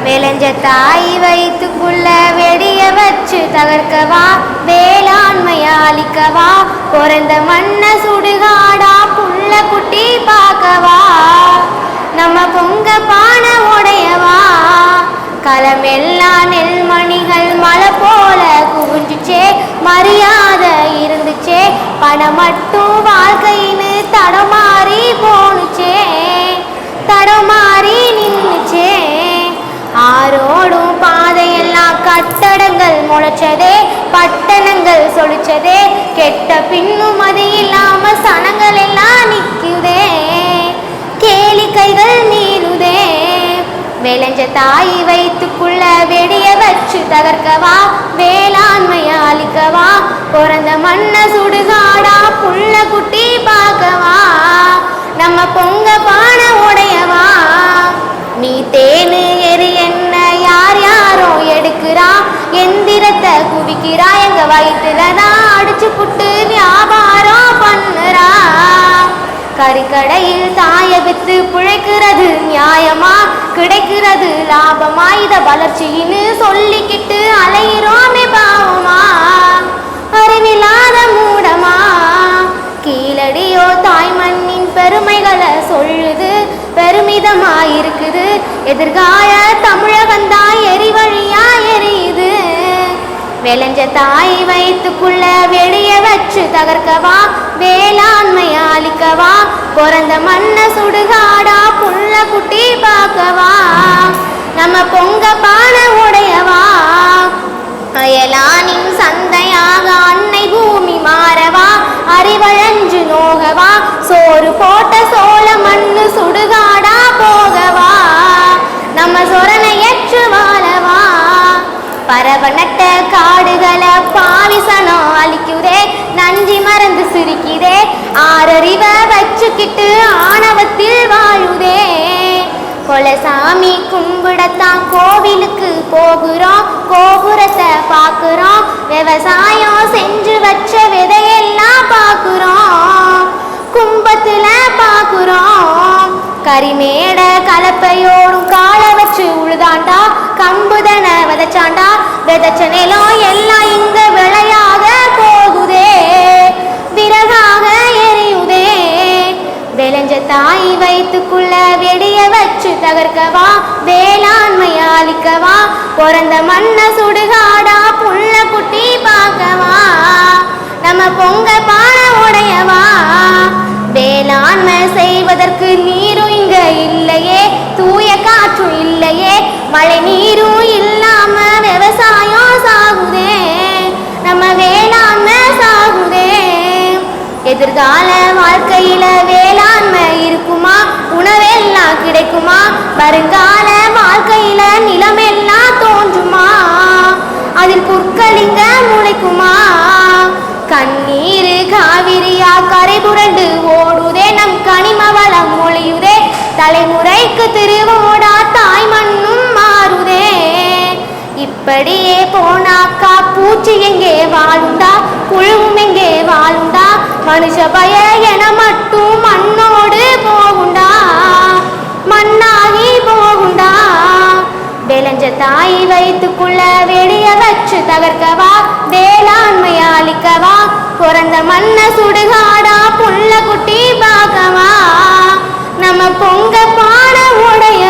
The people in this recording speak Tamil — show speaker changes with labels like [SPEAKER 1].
[SPEAKER 1] விளைஞ்ச தாய் வயிற்றுக்குள்ள வெடிய வச்சு தகர்க்கவா, வேளாண்மையா அழிக்கவா, பிறந்த மண்ண சுடுகாடா புள்ள குட்டி பார்க்கவா, நம்ம பொங்க பானை உடையவா, களமெல்லாம் நெல்மணிகள் மழை போல குவிஞ்சுச்சே, மரியாதை இருந்துச்சே, பணம் மட்டும் வாழ்க்கைன்னு தடமாறி போனுச்சே, தடமாறி நின்னுச்சே. ஆரோடும் பாதையெல்லாம் கட்டடங்கள் முளைச்சதே, பட்டணங்கள் சொலிச்சதே, கெட்ட பின்னும் அது இல்லாம சனங்கள் எல்லாம் நிற்குதே, கேளிக்கைகள் மீறுதே. விளைஞ்ச தாய் வயிற்றுக்குள்ள வெடிய வச்சு தகர்க்கவா, வேளாண்மையா அழிக்கவா, பிறந்த மண்ண சுடுகாடா புள்ள குட்டி பார்க்கவா, நம்ம பொங்க பானை உடையவா. நீ தேனு எரி என்ன யார் யாரோ எடுக்கிறா, எந்திரத்தை குவிக்கிறா, எங்க வயிற்றுலதான் அடிச்சு புட்டு வியாபாரம் பண்ணுறா. கறிக்கடையில் தாய வித்து பிழைக்கிறது நியாயமா, கிடைக்கிறது லாபமா, இத வளர்ச்சின்னு சொல்லிக்கிட்டு அலையிறோமே பாவமா, அறிவில்லாத மூடமா. கீழடியோ தாய் மண்ணின் பெருமைகளை சொல்லுது, பெருமிதமா இருக்குது, எதிர்கால தமிழகந்தான் எரிவழியா எரியுது. விளைஞ்ச தாய் வயிற்றுக்குள்ள வெளிய வச்சு தகர்க்கவா, வேளாண்மையா அழிக்கவா, பிறந்த மண்ண சுடுகாடா புள்ள குட்டி பார்க்கவா, நம்ம பொங்க பானை உடையவா. அயலானின் சந்தையாக அன்னை பூமி மாறவா, அறிவழஞ்சு நோகவா, சோறு போட்ட சோழ மண்ணு சுடுகாடா போகவா, நம்ம சொரணை ஏற்று வாழவா. பறவை நட்ட காடுகளை பாவிசனம் அழிக்குதே, நஞ்சி மறந்து சிரிக்குதே, ஆறறிவ வச்சுக்கிட்டு ஆணவத்தில் வாழுதே. கொலசாமி கும்பிடத்தான் கோவிலுக்கு போகிறோம், கோபுரத்தை பார்க்குறோம், விவசாயம் செஞ்சு வச்ச விதையெல்லாம் பார்க்குறோம், கும்பத்துல பார்க்குறோம். கரிமேட கலப்பையோடும் காலை வச்சு உழுதாண்டா, கம்புதன விதைச்சாண்டா, விதைச்ச நிலம் எல்லாம் இங்க விளையாக போகுதே, விறகாக எரியுதே. விளைஞ்ச தாய் வயிற்றுக்குள்ள வெடிய வச்சு தகர்க்கவா, வேளாண்மையா அழிக்கவா, பிறந்த மண்ண சுடுகாடா புள்ள குட்டி பார்க்கவா, நம்ம பொங்க பானை உடையவா. வேளாண்மை செய்வதற்கு நீரும் இங்க இல்லையே, தூய காற்றும் இல்லையே, மழை நீரும் இல்லாம விவசாயம் சாகுதே, நம்ம வேளாண்மை சாகுதே. எதிர்கால வாழ்க்கையில வேளாண்மை இருக்குமா, உணவெல்லாம் கிடைக்குமா, வருங்கால வாழ்க்கையில நிலமெல்லாம் தோன்றுமா, அதில் புற்களிங்க முளைக்குமா. கண்ணீரு காவிரியா கரை புரண்டு ஓடுதே, நம் கனிம வளம் மொழியுதே, தலைமுறைக்கு திருவோடா தாய் மண்ணும் மாறுதே. இப்படியே போனாக்கா பூச்சி எங்கே வாழுண்டா, புழுவும் எங்கே வாழுண்டா, மனுஷ பய என மட்டும் மண்ணோடு போகுண்டா, மண்ணாகி போகுண்டா. விளைஞ்ச தாய் வயிற்றுக்குள்ள வெடிய வச்சு தகர்க்கவா, வேளாண்மையா அழிக்கவா, பிறந்த மண்ண சுடுகாடா புள்ள குட்டி பார்க்கவா, நம்ம பொங்க பானை உடைய